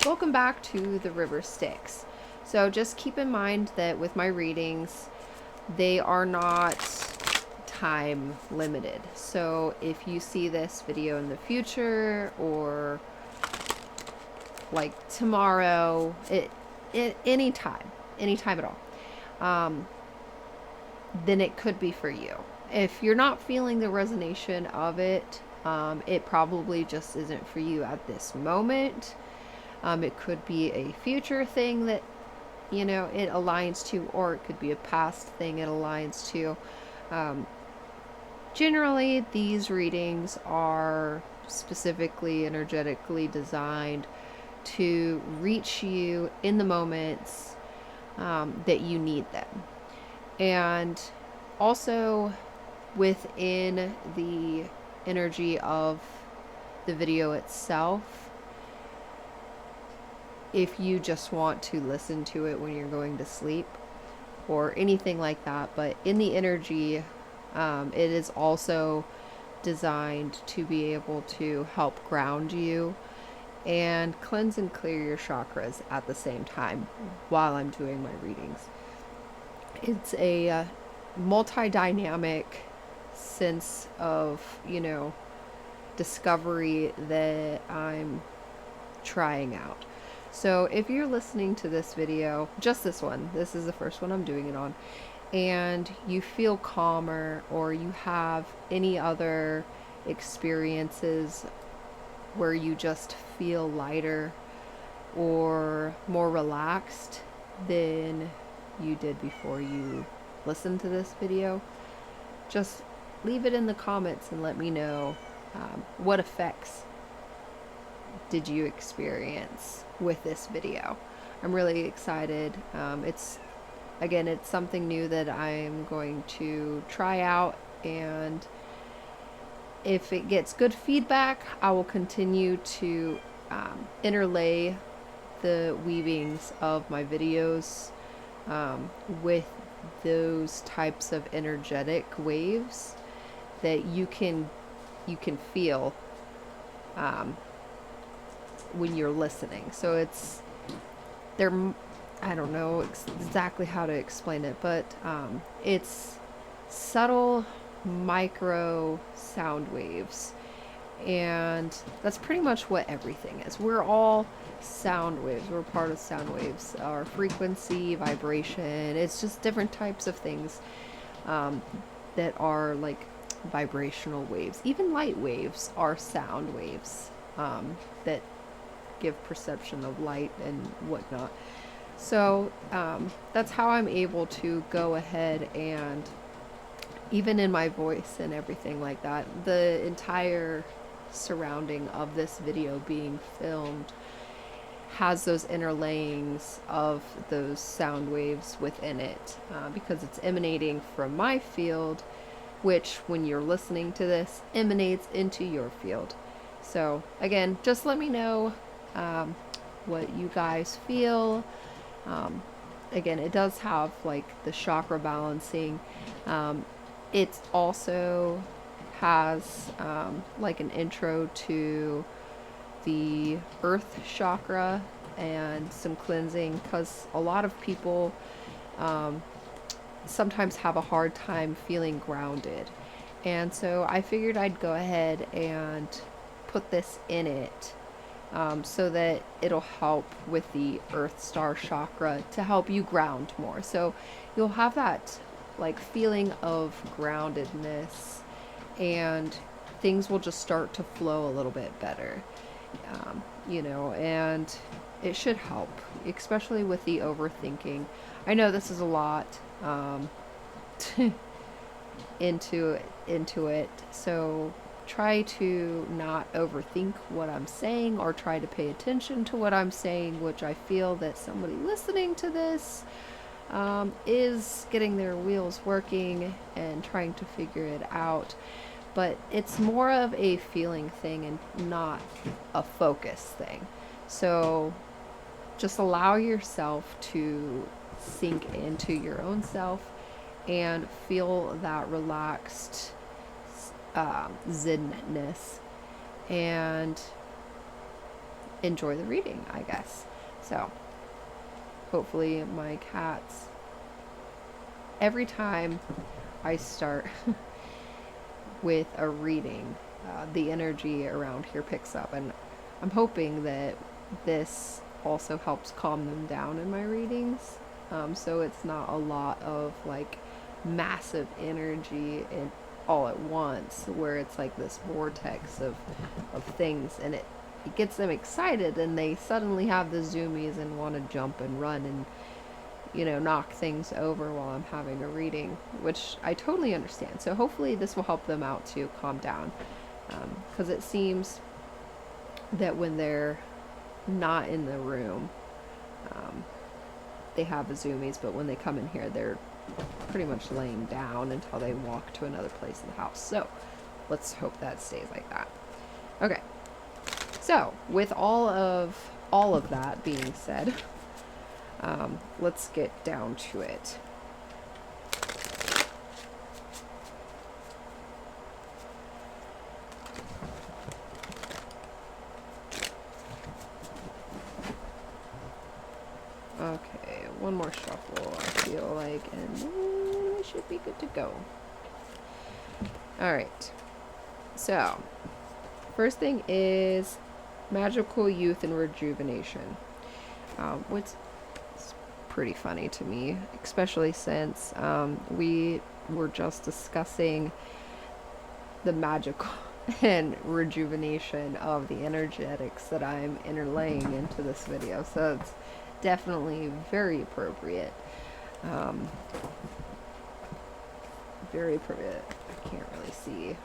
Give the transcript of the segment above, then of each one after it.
Welcome back to the River Styx. So just keep in mind that with my readings, they are not time limited. So if you see this video in the future or like tomorrow, anytime at all, then it could be for you. If you're not feeling the resonation of it, it probably just isn't for you at this moment. It could be a future thing that, it aligns to, or it could be a past thing it aligns to. Generally, these readings are specifically energetically designed to reach you in the moments that you need them. And also within the energy of the video itself, if you just want to listen to it when you're going to sleep or anything like that. But in the energy, it is also designed to be able to help ground you and cleanse and clear your chakras at the same time while I'm doing my readings. It's a multi-dynamic sense of, discovery that I'm trying out. So if you're listening to this video, just this one, this is the first one I'm doing it on, and you feel calmer or you have any other experiences where you just feel lighter or more relaxed than you did before you listened to this video, just leave it in the comments and let me know what effects did you experience with this video. I'm really excited. It's something new that I'm going to try out, and if it gets good feedback, I will continue to interlay the weavings of my videos with those types of energetic waves that you can feel when you're listening. So I don't know exactly how to explain it, but it's subtle micro sound waves, and that's pretty much what everything is. We're all sound waves. We're part of sound waves. Our frequency, vibration, it's just different types of things that are like vibrational waves. Even light waves are sound waves that give perception of light and whatnot. So that's how I'm able to go ahead, and even in my voice and everything like that, the entire surrounding of this video being filmed has those interlayings of those sound waves within it, because it's emanating from my field, which when you're listening to this emanates into your field. So again, just let me know what you guys feel. Again, it does have like the chakra balancing. It also has like an intro to the earth chakra and some cleansing, because a lot of people sometimes have a hard time feeling grounded, and so I figured I'd go ahead and put this in it so that it'll help with the earth star chakra to help you ground more. So you'll have that like feeling of groundedness, and things will just start to flow a little bit better, and it should help, especially with the overthinking. I know this is a lot into it, so try to not overthink what I'm saying, or try to pay attention to what I'm saying, which I feel that somebody listening to this is getting their wheels working and trying to figure it out. But it's more of a feeling thing and not a focus thing. So just allow yourself to sink into your own self and feel that relaxed zenness, and enjoy the reading, I guess. So hopefully my cats, every time I start with a reading, the energy around here picks up, and I'm hoping that this also helps calm them down in my readings. So it's not a lot of like massive energy and all at once, where it's like this vortex of things, and it gets them excited, and they suddenly have the zoomies and want to jump and run and, you know, knock things over while I'm having a reading, which I totally understand. So hopefully this will help them out to calm down, because it seems that when they're not in the room, they have the zoomies, but when they come in here, they're pretty much laying down until they walk to another place in the house. So let's hope that stays like that. Okay. So with all of that being said, let's get down to it. Okay, one more shuffle, I feel like, and then we should be good to go. Alright, so first thing is magical youth and rejuvenation, which is pretty funny to me, especially since we were just discussing the magical and rejuvenation of the energetics that I'm interlaying into this video, so it's definitely very appropriate. Very appropriate. I can't really see.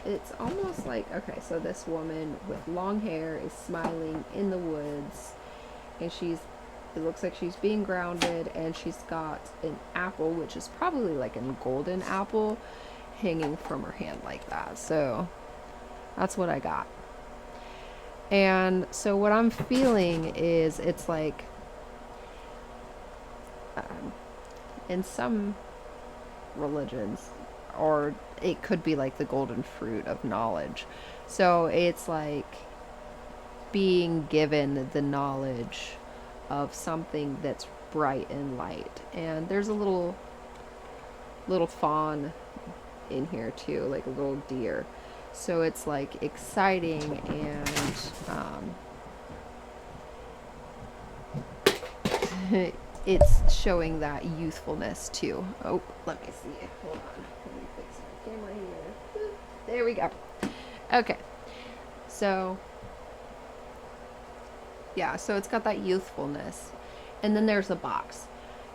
It's almost like, okay, so this woman with long hair is smiling in the woods, and it looks like she's being grounded, and she's got an apple, which is probably like a golden apple, hanging from her hand like that. So that's what I got. And so what I'm feeling is, it's like, in some religions, or it could be like the golden fruit of knowledge. So it's like being given the knowledge of something that's bright and light. And there's a little fawn in here too, like a little deer. So it's like exciting, and it's showing that youthfulness too. Oh, let me see. Hold on. Let me fix my camera here. There we go. Okay. So, yeah, so it's got that youthfulness. And then there's a box.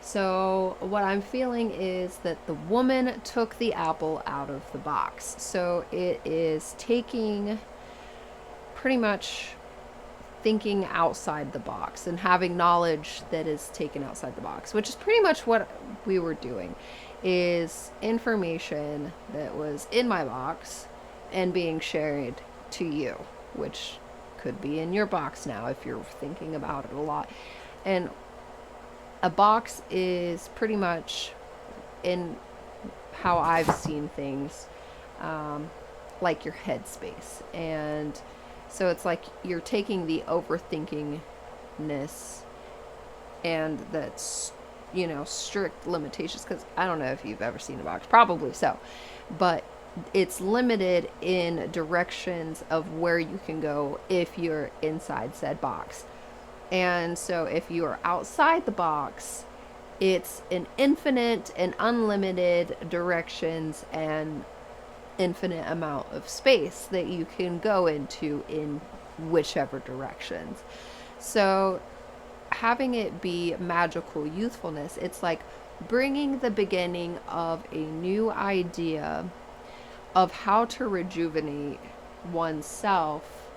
So what I'm feeling is that the woman took the apple out of the box. So it is taking, pretty much thinking outside the box and having knowledge that is taken outside the box, which is pretty much what we were doing, is information that was in my box and being shared to you, which could be in your box now if you're thinking about it a lot. And a box is pretty much, in how I've seen things, like your headspace. And so it's like you're taking the overthinkingness and that's, you know, strict limitations, because I don't know if you've ever seen a box, probably so, but it's limited in directions of where you can go if you're inside said box. And so if you are outside the box, it's an infinite and unlimited directions and infinite amount of space that you can go into in whichever directions. So having it be magical youthfulness, it's like bringing the beginning of a new idea of how to rejuvenate oneself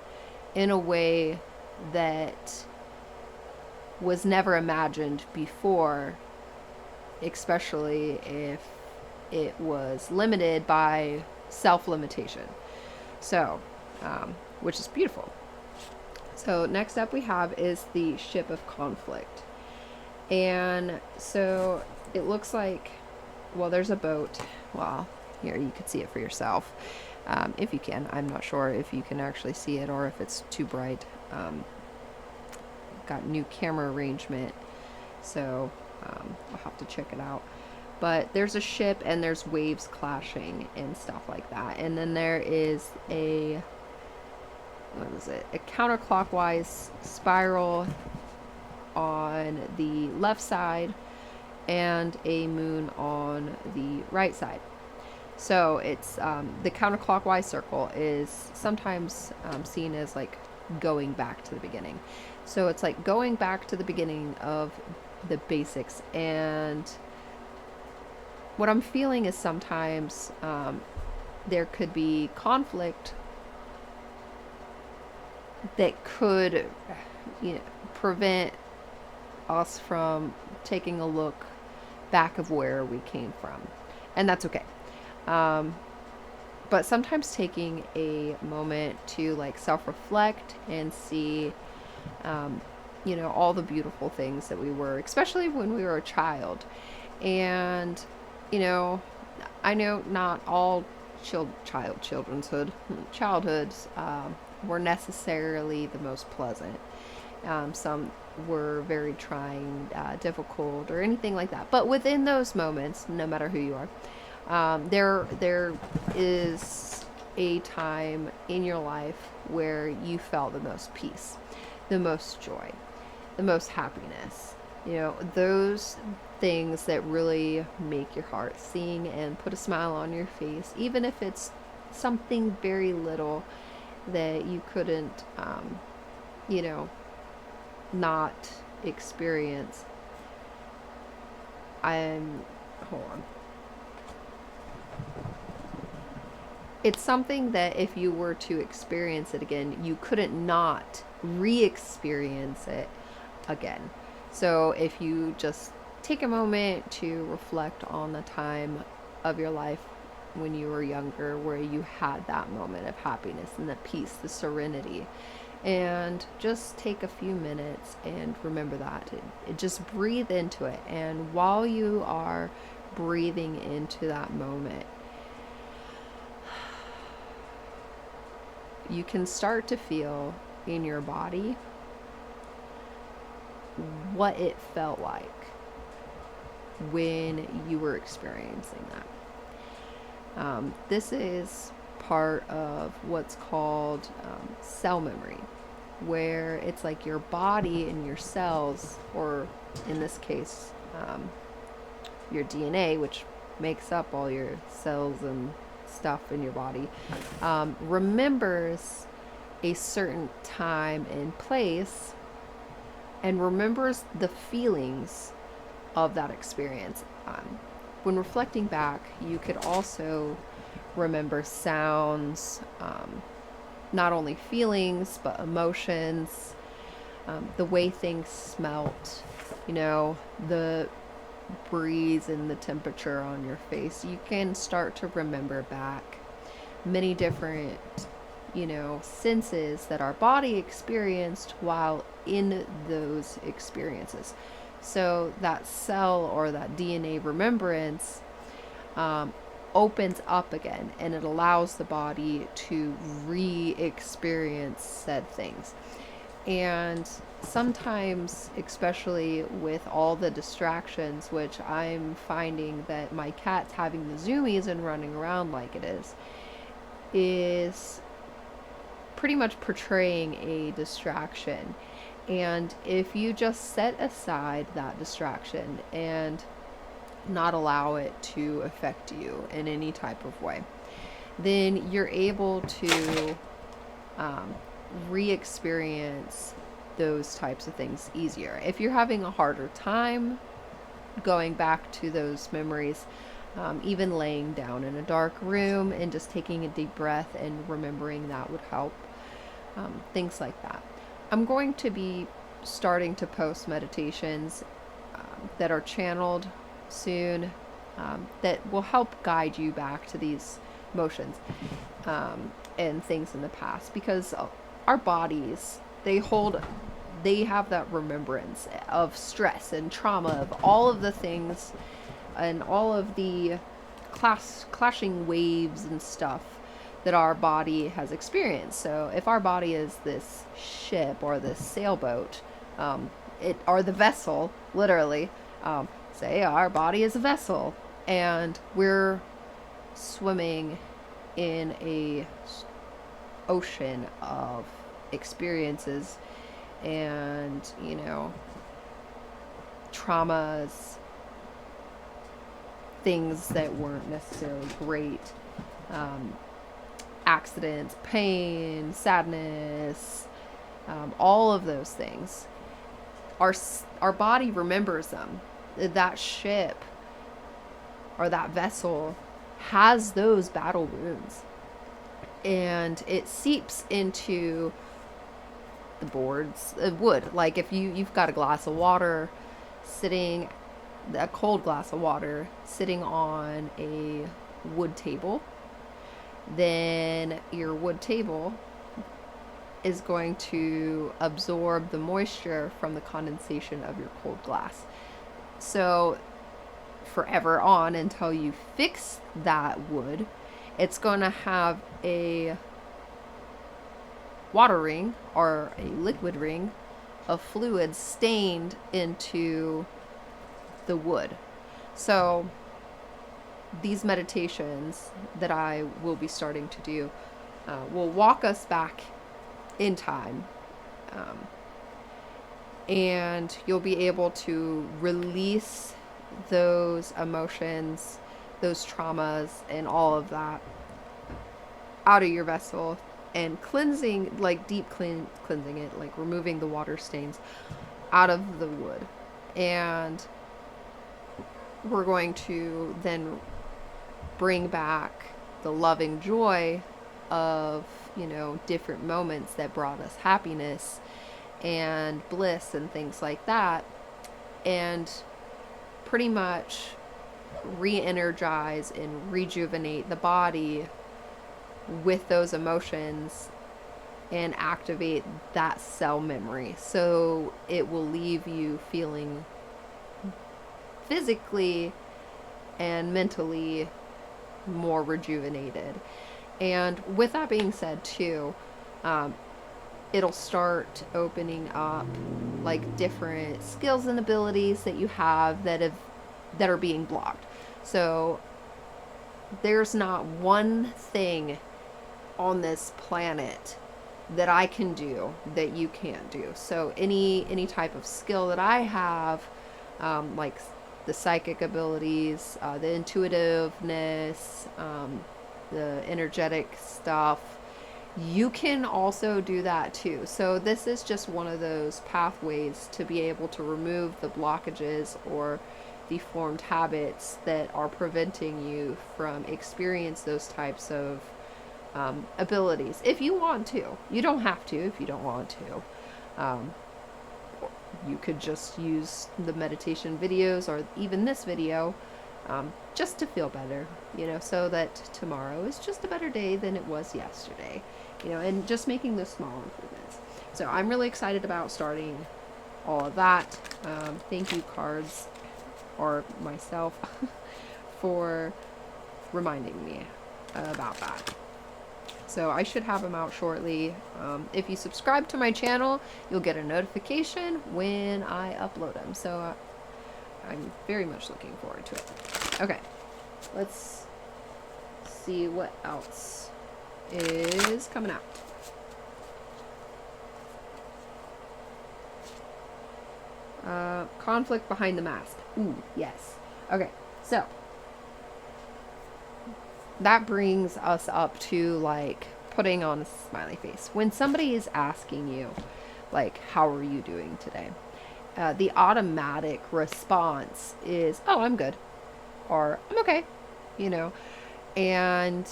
in a way that was never imagined before, especially if it was limited by self-limitation. So, which is beautiful. So next up we have is the ship of conflict. And so it looks like, well, there's a boat. Well, here, you could see it for yourself. if you can. I'm not sure if you can actually see it or if it's too bright. Got new camera arrangement, so I'll have to check it out. But there's a ship and there's waves clashing and stuff like that. And then there is a, what is it? A counterclockwise spiral on the left side and a moon on the right side. So it's the counterclockwise circle is sometimes seen as like going back to the beginning. So it's like going back to the beginning of the basics. And what I'm feeling is sometimes there could be conflict that could, prevent us from taking a look back of where we came from. And that's okay. But sometimes taking a moment to like self-reflect and see, all the beautiful things that we were, especially when we were a child. And, I know not all childhoods were necessarily the most pleasant. Some were very trying, difficult, or anything like that. But within those moments, no matter who you are, there is a time in your life where you felt the most peace, the most joy, the most happiness. Those things that really make your heart sing and put a smile on your face, even if it's something very little that you couldn't, not experience. Hold on. It's something that if you were to experience it again, you couldn't not re-experience it again. So if you just take a moment to reflect on the time of your life when you were younger where you had that moment of happiness and the peace, the serenity, and just take a few minutes and remember that. Just breathe into it. And while you are breathing into that moment, you can start to feel in your body what it felt like when you were experiencing that. This is part of what's called cell memory, where it's like your body and your cells, or in this case, your DNA, which makes up all your cells and stuff in your body, remembers a certain time and place and remembers the feelings of that experience. When reflecting back, you could also remember sounds, not only feelings, but emotions, the way things smelt, the breeze and the temperature on your face. You can start to remember back many different, senses that our body experienced while in those experiences. So that cell or that DNA remembrance opens up again, and it allows the body to re-experience said things. And sometimes, especially with all the distractions, which I'm finding that my cat's having the zoomies and running around like it is pretty much portraying a distraction. And if you just set aside that distraction and not allow it to affect you in any type of way, then you're able to re-experience those types of things easier. If you're having a harder time going back to those memories, even laying down in a dark room and just taking a deep breath and remembering that would help. Things like that. I'm going to be starting to post meditations that are channeled soon, that will help guide you back to these emotions and things in the past, because our bodies, they have that remembrance of stress and trauma, of all of the things and all of the clashing waves and stuff that our body has experienced. So if our body is this ship or this sailboat, or the vessel, literally, say our body is a vessel, and we're swimming in a ocean of experiences and, traumas, things that weren't necessarily great, um, accidents, pain, sadness, all of those things. Our body remembers them. That ship or that vessel has those battle wounds, and it seeps into the boards of wood. Like if you've got a glass of water sitting, a cold glass of water sitting on a wood table, then your wood table is going to absorb the moisture from the condensation of your cold glass. So forever on, until you fix that wood, it's going to have a water ring or a liquid ring of fluid stained into the wood. So these meditations that I will be starting to do will walk us back in time, and you'll be able to release those emotions, those traumas, and all of that out of your vessel, and cleansing, like cleansing it, like removing the water stains out of the wood. And we're going to then bring back the loving joy of, different moments that brought us happiness and bliss and things like that, and pretty much re-energize and rejuvenate the body with those emotions and activate that cell memory, so it will leave you feeling physically and mentally more rejuvenated. And with that being said too, it'll start opening up like different skills and abilities that you have that are being blocked. So there's not one thing on this planet that I can do that you can't do. So any type of skill that I have, like the psychic abilities, the intuitiveness, the energetic stuff, you can also do that too. So this is just one of those pathways to be able to remove the blockages or deformed habits that are preventing you from experience those types of abilities. If you want to, you don't have to if you don't want to. You could just use the meditation videos or even this video just to feel better, so that tomorrow is just a better day than it was yesterday, and just making those small improvements. So I'm really excited about starting all of that. Thank you, cards, or myself, for reminding me about that. So I should have them out shortly. If you subscribe to my channel, you'll get a notification when I upload them. So I'm very much looking forward to it. Okay, let's see what else is coming out. Conflict behind the mask. Ooh, yes. Okay, so that brings us up to like putting on a smiley face. When somebody is asking you, like, how are you doing today? The automatic response is, oh, I'm good. Or I'm okay. And,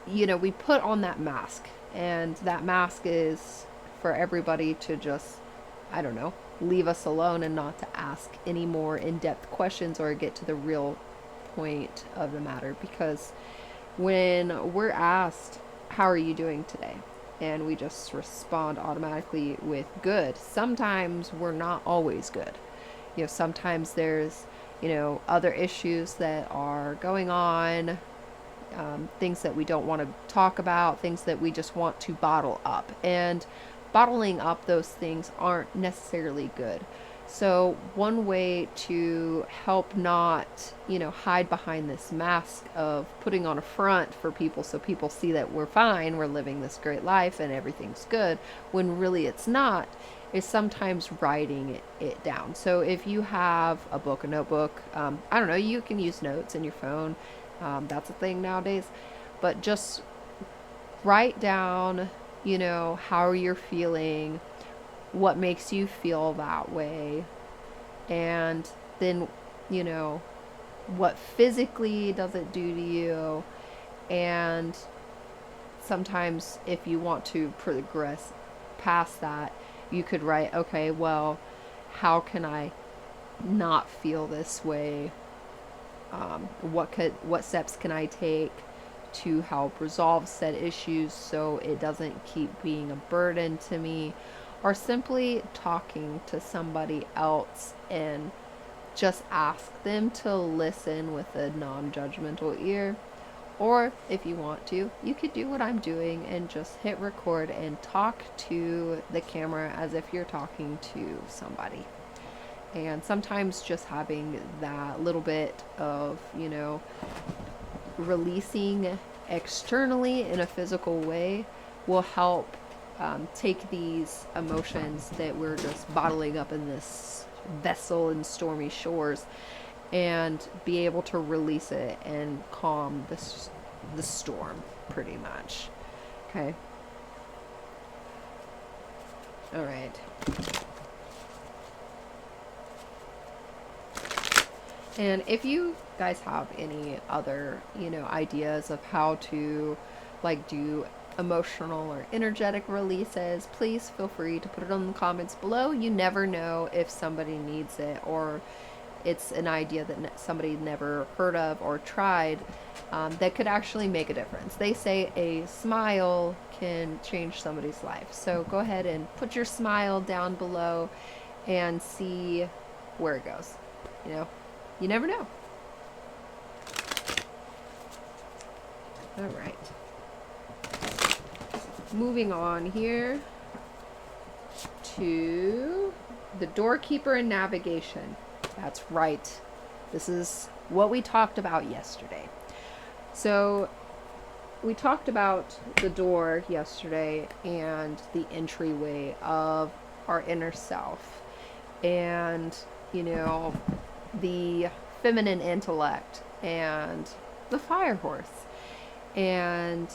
we put on that mask. And that mask is for everybody to just, I don't know, leave us alone and not to ask any more in-depth questions or get to the real point of the matter. Because when we're asked, how are you doing today? And we just respond automatically with good, sometimes we're not always good. Sometimes there's, other issues that are going on things that we don't want to talk about, things that we just want to bottle up. And bottling up those things aren't necessarily good. So one way to help not, hide behind this mask of putting on a front for people so people see that we're fine, we're living this great life and everything's good, when really it's not, is sometimes writing it down. So if you have a book, a notebook, I don't know, you can use notes in your phone. That's a thing nowadays. But just write down, how you're feeling, what makes you feel that way, and then, what physically does it do to you. And sometimes if you want to progress past that, you could write, okay, well, how can I not feel this way? What steps can I take to help resolve said issues so it doesn't keep being a burden to me? Or simply talking to somebody else and just ask them to listen with a non-judgmental ear. Or if you want to, you could do what I'm doing and just hit record and talk to the camera as if you're talking to somebody. And sometimes just having that little bit of, releasing externally in a physical way will help take these emotions that we're just bottling up in this vessel in stormy shores and be able to release it and calm the storm, pretty much. Okay. All right. And if you guys have any other, ideas of how to do emotional or energetic releases, please feel free to put it in the comments below. You never know if somebody needs it, or it's an idea that somebody never heard of or tried, that could actually make a difference. They say a smile can change somebody's life. So go ahead and put your smile down below and see where it goes. You never know. All right. Moving on here to the doorkeeper and navigation. That's right. This is what we talked about yesterday. So we talked about the door yesterday and the entryway of our inner self, and the feminine intellect and the fire horse, and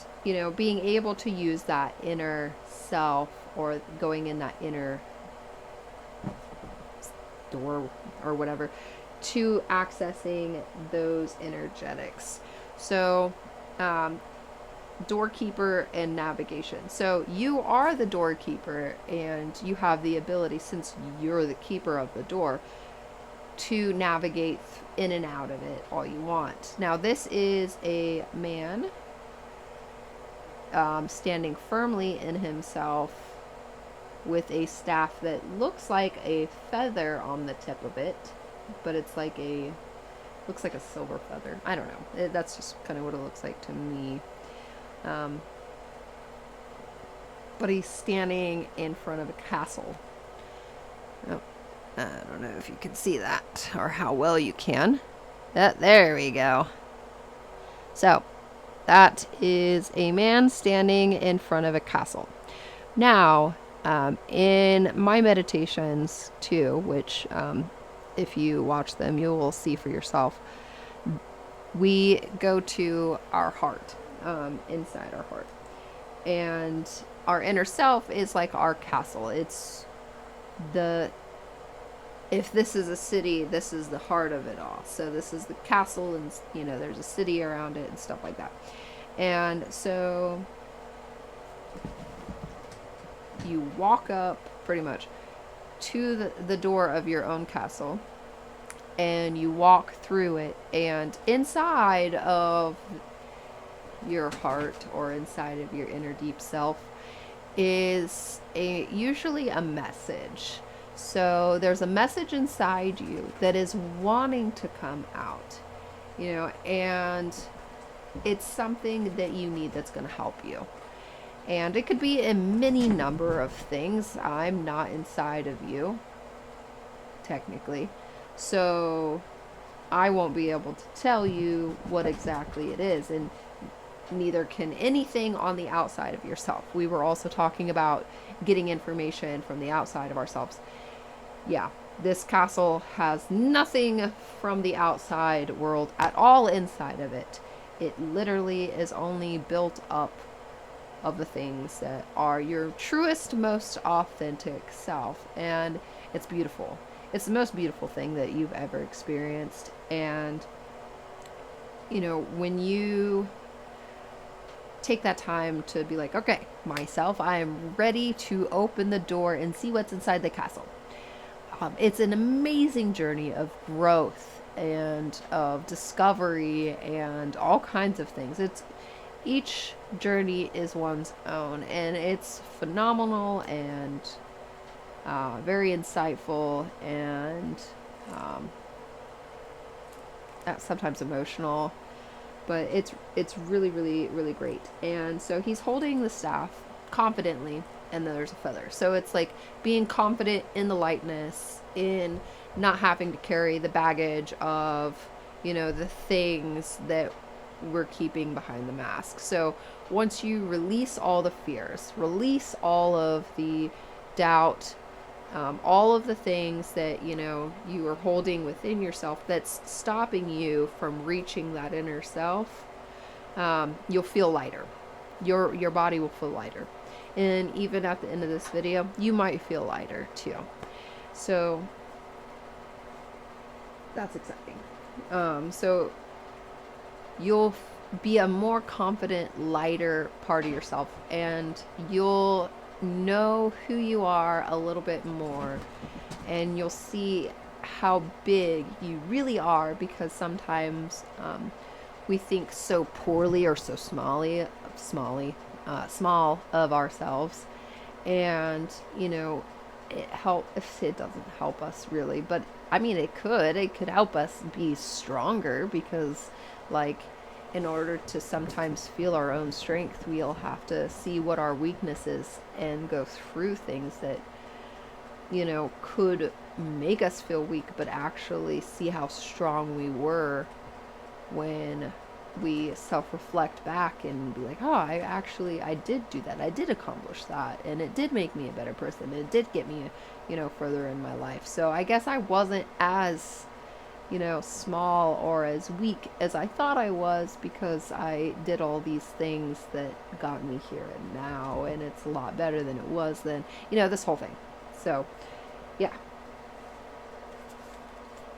being able to use that inner self, or going in that inner door or whatever, to accessing those energetics. So doorkeeper and navigation. So you are the doorkeeper, and you have the ability, since you're the keeper of the door, to navigate in and out of it all you want. Now this is a man standing firmly in himself with a staff that looks like a feather on the tip of it, but it's looks like a silver feather. I don't know. That's just kind of what it looks like to me. But he's standing in front of a castle. Oh, I don't know if you can see that, or how well you can. There we go. So, that is a man standing in front of a castle. Now, in my meditations too, which if you watch them, you will see for yourself, we go to our heart, inside our heart. And our inner self is like our castle. It's if this is a city, this is the heart of it all. So this is the castle, and there's a city around it and stuff like that. And so you walk up pretty much to the door of your own castle, and you walk through it, and inside of your heart, or inside of your inner deep self, is usually a message. So there's a message inside you that is wanting to come out, and it's something that you need that's going to help you. And it could be a many number of things. I'm not inside of you, technically. So I won't be able to tell you what exactly it is. And neither can anything on the outside of yourself. We were also talking about getting information from the outside of ourselves. Yeah, this castle has nothing from the outside world at all inside of it. It literally is only built up of the things that are your truest, most authentic self. And it's beautiful. It's the most beautiful thing that you've ever experienced. And, you know, when you take that time to be like, okay, myself, I am ready to open the door and see what's inside the castle. It's an amazing journey of growth and of discovery and all kinds of things. Each journey is one's own, and it's phenomenal and very insightful and sometimes emotional, but it's really, really, really great. And so he's holding the staff confidently, and then there's a feather. So it's like being confident in the lightness, in not having to carry the baggage of, you know, the things that we're keeping behind the mask. So once you release all the fears, release all of the doubt, all of the things that, you know, you are holding within yourself that's stopping you from reaching that inner self, you'll feel lighter. Your body will feel lighter. And even at the end of this video, you might feel lighter too. So that's exciting. So you'll be a more confident, lighter part of yourself, and you'll know who you are a little bit more, and you'll see how big you really are, because sometimes we think so poorly or so small of ourselves. And, you know, it doesn't help us really, but I mean, it could help us be stronger, because, like, in order to sometimes feel our own strength, we'll have to see what our weakness is and go through things that, you know, could make us feel weak, but actually see how strong we were when we self-reflect back and be like, oh, I did do that. I did accomplish that. And it did make me a better person. And it did get me, you know, further in my life. So I guess I wasn't as, you know, small or as weak as I thought I was, because I did all these things that got me here and now. And it's a lot better than it was then, you know, this whole thing. So, yeah.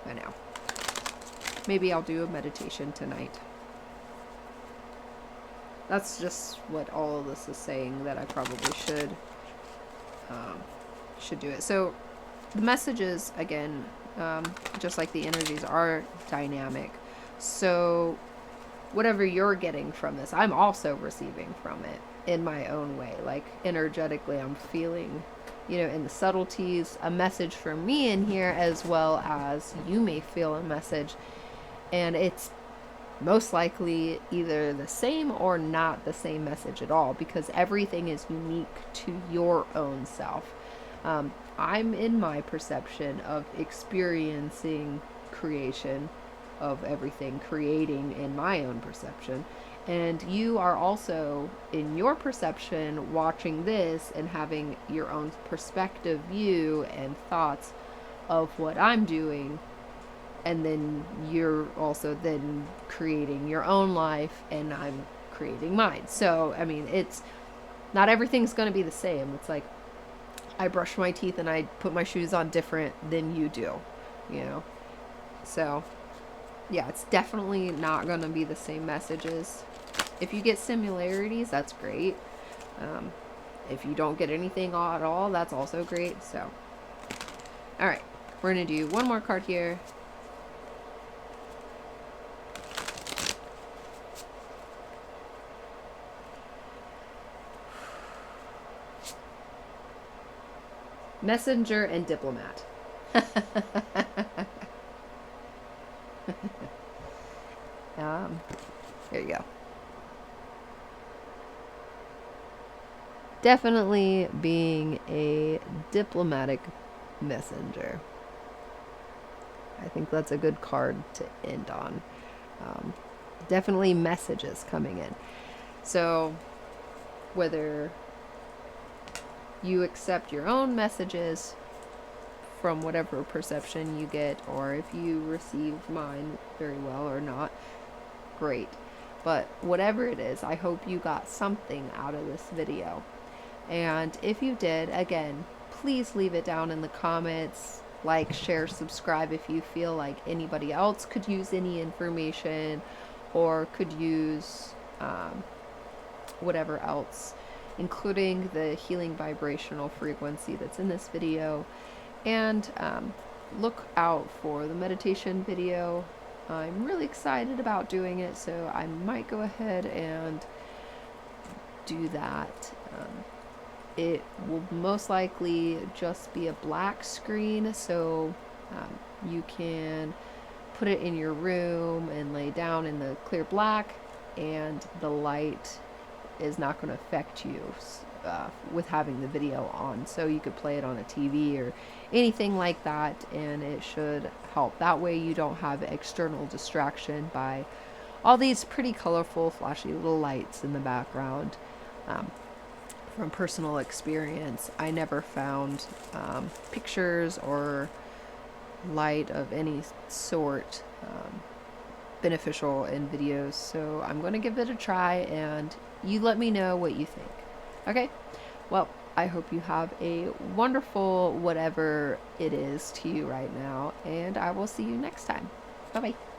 I know. Maybe I'll do a meditation tonight. That's just what all of this is saying, that I probably should do it. So the messages, again, just like the energies, are dynamic. So whatever you're getting from this, I'm also receiving from it in my own way. Like, energetically, I'm feeling, you know, in the subtleties, a message from me in here, as well as you may feel a message. And it's most likely either the same or not the same message at all, because everything is unique to your own self. I'm in my perception of experiencing creation of everything, creating in my own perception. And you are also in your perception watching this and having your own perspective, view, and thoughts of what I'm doing. And then you're also then creating your own life, and I'm creating mine. So, I mean, it's not everything's going to be the same. It's like, I brush my teeth and I put my shoes on different than you do, you know? So, yeah, it's definitely not going to be the same messages. If you get similarities, that's great. If you don't get anything at all, that's also great. So, all right, we're going to do one more card here. Messenger and diplomat. There you go. definitely being a diplomatic messenger. I think that's a good card to end on. Um, Definitely messages coming in. So whether you accept your own messages from whatever perception you get, or if you receive mine very well or not, great. But whatever it is, I hope you got something out of this video. And if you did, again, please leave it down in the comments. Like, share, subscribe if you feel like anybody else could use any information or could use whatever else, including the healing vibrational frequency that's in this video. And look out for the meditation video. I'm really excited about doing it, so I might go ahead and do that. It will most likely just be a black screen, so you can put it in your room and lay down in the clear black, and the light is not going to affect you with having the video on. So you could play it on a TV or anything like that, and it should help. That way you don't have external distraction by all these pretty colorful, flashy little lights in the background. From personal experience, I never found pictures or light of any sort beneficial in videos, so I'm going to give it a try, and you let me know what you think. Okay, well, I hope you have a wonderful whatever it is to you right now, and I will see you next time. Bye bye.